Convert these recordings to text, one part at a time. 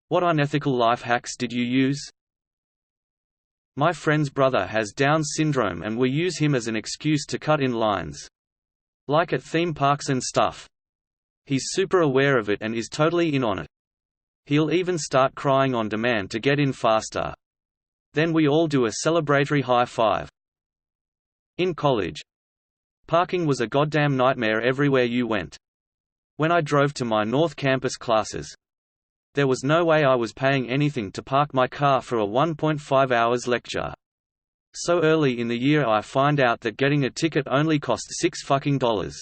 What unethical life hacks did you use? My friend's brother has Down's syndrome and we use him as an excuse to cut in lines. Like at theme parks and stuff. He's super aware of it and is totally in on it. He'll even start crying on demand to get in faster. Then we all do a celebratory high five. In college. Parking was a goddamn nightmare everywhere you went. When I drove to my North Campus classes, there was no way I was paying anything to park my car for a 1.5 hours lecture. So early in the year I find out that getting a ticket only cost $6.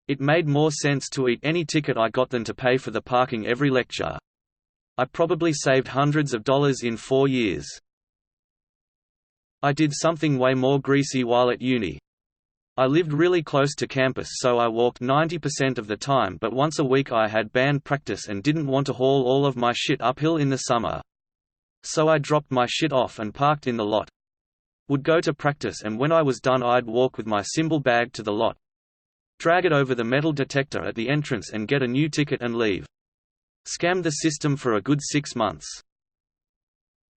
It made more sense to eat any ticket I got than to pay for the parking every lecture. I probably saved hundreds of dollars in 4 years. I did something way more greasy while at uni. I lived really close to campus so I walked 90% of the time, but once a week I had band practice and didn't want to haul all of my shit uphill in the summer. So I dropped my shit off and parked in the lot. Would go to practice and when I was done I'd walk with my cymbal bag to the lot, drag it over the metal detector at the entrance and get a new ticket and leave. Scammed the system for a good 6 months.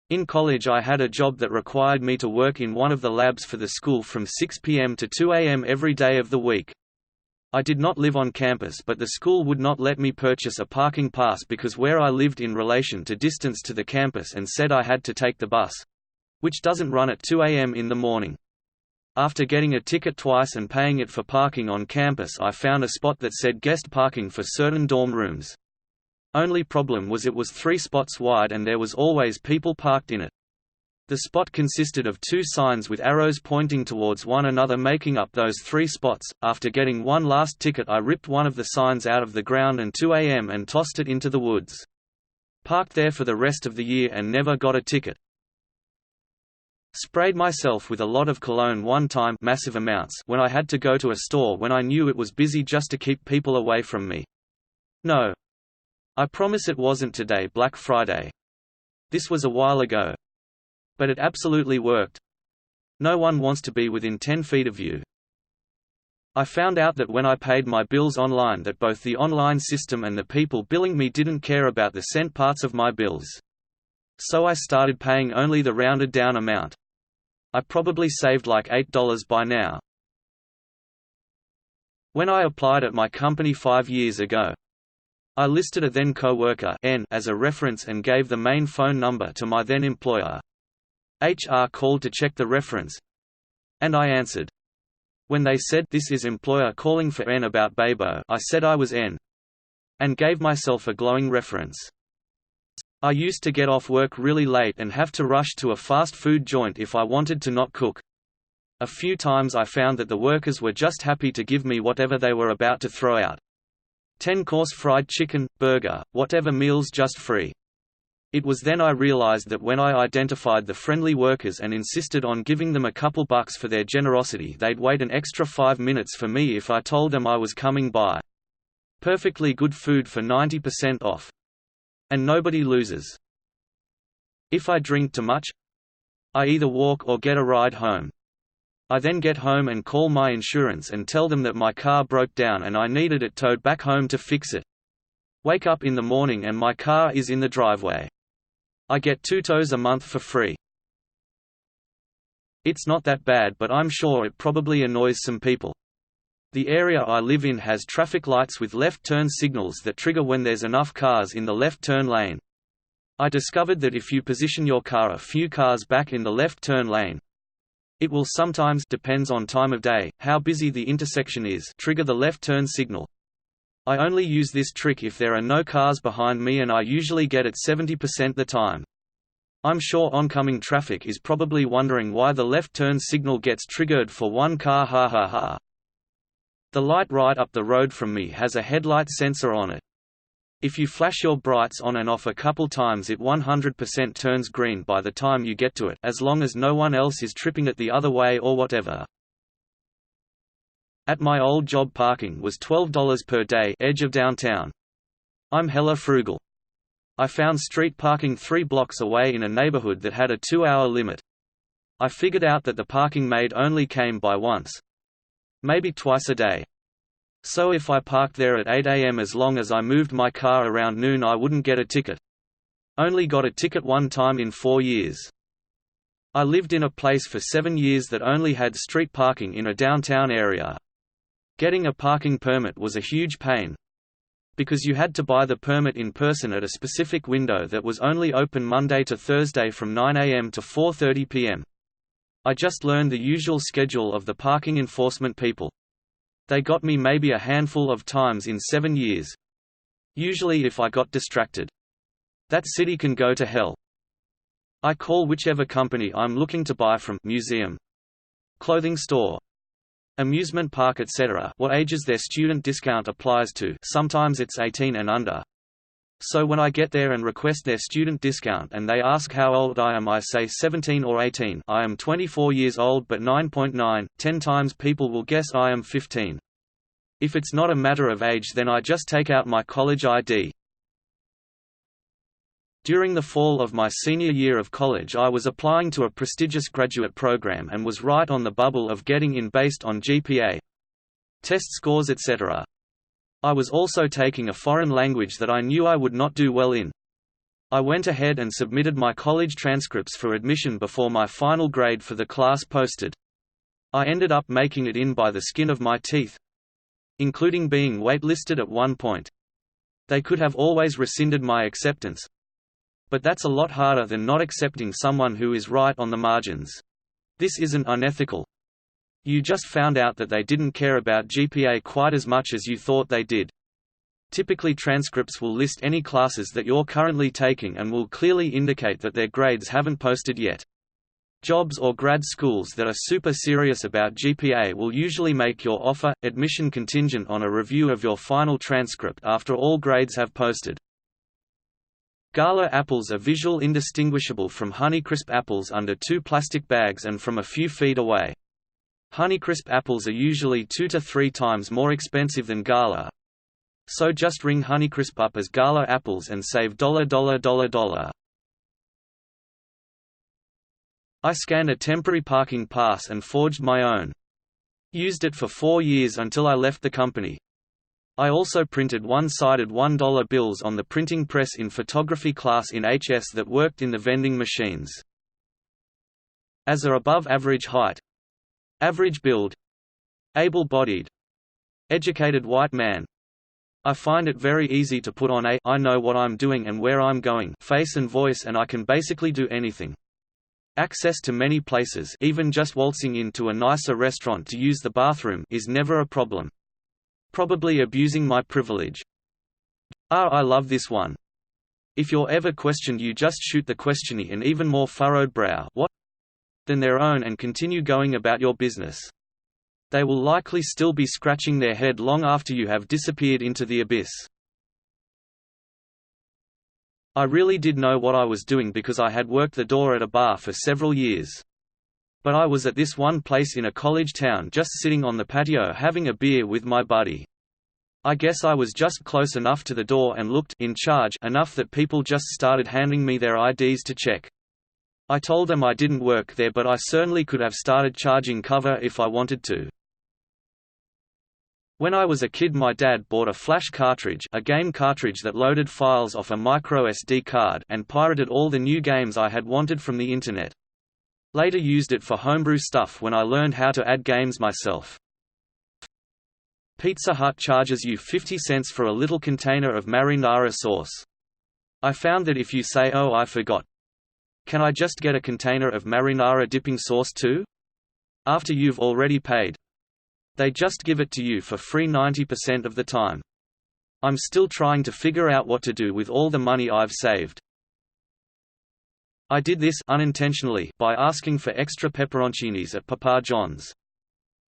In college I had a job that required me to work in one of the labs for the school from 6 p.m. to 2 a.m. every day of the week. I did not live on campus but the school would not let me purchase a parking pass because where I lived in relation to distance to the campus and said I had to take the bus, which doesn't run at 2 a.m. in the morning. After getting a ticket twice and paying it for parking on campus I found a spot that said guest parking for certain dorm rooms. Only problem was it was 3 spots wide and there was always people parked in it. The spot consisted of 2 signs with arrows pointing towards one another making up those 3 spots. After getting one last ticket I ripped one of the signs out of the ground and 2 a.m. and tossed it into the woods. Parked there for the rest of the year and never got a ticket. Sprayed myself with a lot of cologne one time, massive amounts, when I had to go to a store when I knew it was busy just to keep people away from me. No. I promise it wasn't today, Black Friday. This was a while ago. But it absolutely worked. No one wants to be within 10 feet of you. I found out that when I paid my bills online that both the online system and the people billing me didn't care about the cent parts of my bills. So I started paying only the rounded down amount. I probably saved like $8 by now. When I applied at my company 5 years ago, I listed a then co-worker N as a reference and gave the main phone number to my then employer. HR called to check the reference, and I answered. When they said, "This is employer calling for N about Babo," I said I was N, and gave myself a glowing reference. I used to get off work really late and have to rush to a fast food joint if I wanted to not cook. A few times I found that the workers were just happy to give me whatever they were about to throw out. 10-course fried chicken, burger, whatever meals just free. It was then I realized that when I identified the friendly workers and insisted on giving them a couple bucks for their generosity they'd wait an extra 5 minutes for me if I told them I was coming by. Perfectly good food for 90% off. And nobody loses. If I drink too much, I either walk or get a ride home. I then get home and call my insurance and tell them that my car broke down and I needed it towed back home to fix it. Wake up in the morning and my car is in the driveway. I get 2 tows a month for free. It's not that bad, but I'm sure it probably annoys some people. The area I live in has traffic lights with left turn signals that trigger when there's enough cars in the left turn lane. I discovered that if you position your car a few cars back in the left turn lane, it will sometimes, depends on time of day, how busy the intersection is, trigger the left turn signal. I only use this trick if there are no cars behind me and I usually get it 70% the time. I'm sure oncoming traffic is probably wondering why the left turn signal gets triggered for one car, ha ha ha. The light right up the road from me has a headlight sensor on it. If you flash your brights on and off a couple times it 100% turns green by the time you get to it, as long as no one else is tripping it the other way or whatever. At my old job parking was $12 per day, edge of downtown. I'm hella frugal. I found street parking 3 blocks away in a neighborhood that had a 2-hour limit. I figured out that the parking maid only came by once, maybe twice a day. So if I parked there at 8 a.m. as long as I moved my car around noon I wouldn't get a ticket. Only got a ticket one time in 4 years. I lived in a place for 7 years that only had street parking in a downtown area. Getting a parking permit was a huge pain, because you had to buy the permit in person at a specific window that was only open Monday to Thursday from 9 a.m. to 4:30 p.m. I just learned the usual schedule of the parking enforcement people. They got me maybe a handful of times in 7 years. Usually if I got distracted. That city can go to hell. I call whichever company I'm looking to buy from: museum, clothing store, amusement park, etc. what ages their student discount applies to. Sometimes it's 18 and under. So when I get there and request their student discount and they ask how old I am, I say 17 or 18. I am 24 years old, but 9.9, 10 times people will guess I am 15. If it's not a matter of age, then I just take out my college ID. During the fall of my senior year of college, I was applying to a prestigious graduate program and was right on the bubble of getting in based on GPA, test scores, etc. I was also taking a foreign language that I knew I would not do well in. I went ahead and submitted my college transcripts for admission before my final grade for the class posted. I ended up making it in by the skin of my teeth, including being waitlisted at one point. They could have always rescinded my acceptance. But that's a lot harder than not accepting someone who is right on the margins. This isn't unethical. You just found out that they didn't care about GPA quite as much as you thought they did. Typically, transcripts will list any classes that you're currently taking and will clearly indicate that their grades haven't posted yet. Jobs or grad schools that are super serious about GPA will usually make your offer admission contingent on a review of your final transcript after all grades have posted. Gala apples are visually indistinguishable from Honeycrisp apples under 2 plastic bags and from a few feet away. Honeycrisp apples are usually 2 to 3 times more expensive than Gala. So just ring Honeycrisp up as Gala apples and save $. I scanned a temporary parking pass and forged my own. Used it for 4 years until I left the company. I also printed one-sided $1 bills on the printing press in photography class in HS that worked in the vending machines. As a above average height, average build, able-bodied, educated white man, I find it very easy to put on a "I know what I'm doing and where I'm going" face and voice, and I can basically do anything. Access to many places, even just waltzing into a nicer restaurant to use the bathroom, is never a problem. Probably abusing my privilege. I love this one. If you're ever questioned, you just shoot the questionee an even more furrowed brow "What?" than their own and continue going about your business. They will likely still be scratching their head long after you have disappeared into the abyss. I really did know what I was doing because I had worked the door at a bar for several years. But I was at this one place in a college town just sitting on the patio having a beer with my buddy. I guess I was just close enough to the door and looked in charge enough that people just started handing me their IDs to check. I told them I didn't work there, but I certainly could have started charging cover if I wanted to. When I was a kid, my dad bought a flash cartridge, a game cartridge that loaded files off a microSD card, and pirated all the new games I had wanted from the internet. Later used it for homebrew stuff when I learned how to add games myself. Pizza Hut charges you 50 cents for a little container of marinara sauce. I found that if you say "Oh, I forgot. Can I just get a container of marinara dipping sauce too?" after you've already paid, they just give it to you for free 90% of the time. I'm still trying to figure out what to do with all the money I've saved. I did this unintentionally by asking for extra pepperoncinis at Papa John's.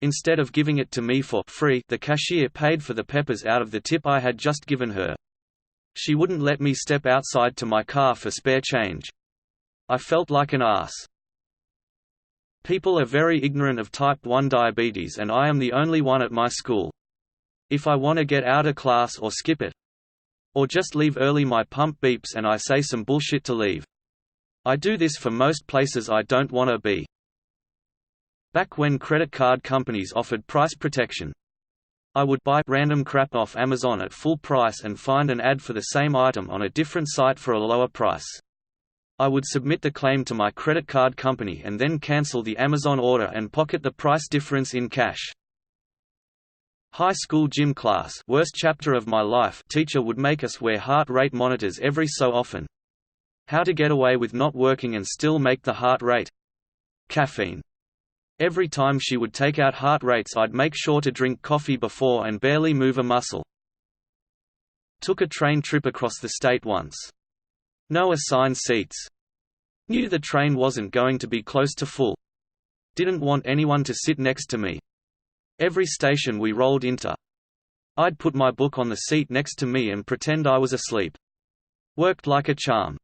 Instead of giving it to me for free, the cashier paid for the peppers out of the tip I had just given her. She wouldn't let me step outside to my car for spare change. I felt like an ass. People are very ignorant of type 1 diabetes, and I am the only one at my school. If I want to get out of class or skip it, or just leave early, my pump beeps and I say some bullshit to leave. I do this for most places I don't want to be. Back when credit card companies offered price protection, I would buy random crap off Amazon at full price and find an ad for the same item on a different site for a lower price. I would submit the claim to my credit card company and then cancel the Amazon order and pocket the price difference in cash. High school gym class, worst chapter of my life. Teacher would make us wear heart rate monitors every so often. How to get away with not working and still make the heart rate? Caffeine. Every time she would take out heart rates, I'd make sure to drink coffee before and barely move a muscle. Took a train trip across the state once. No assigned seats. Knew the train wasn't going to be close to full. Didn't want anyone to sit next to me. Every station we rolled into, I'd put my book on the seat next to me and pretend I was asleep. Worked like a charm.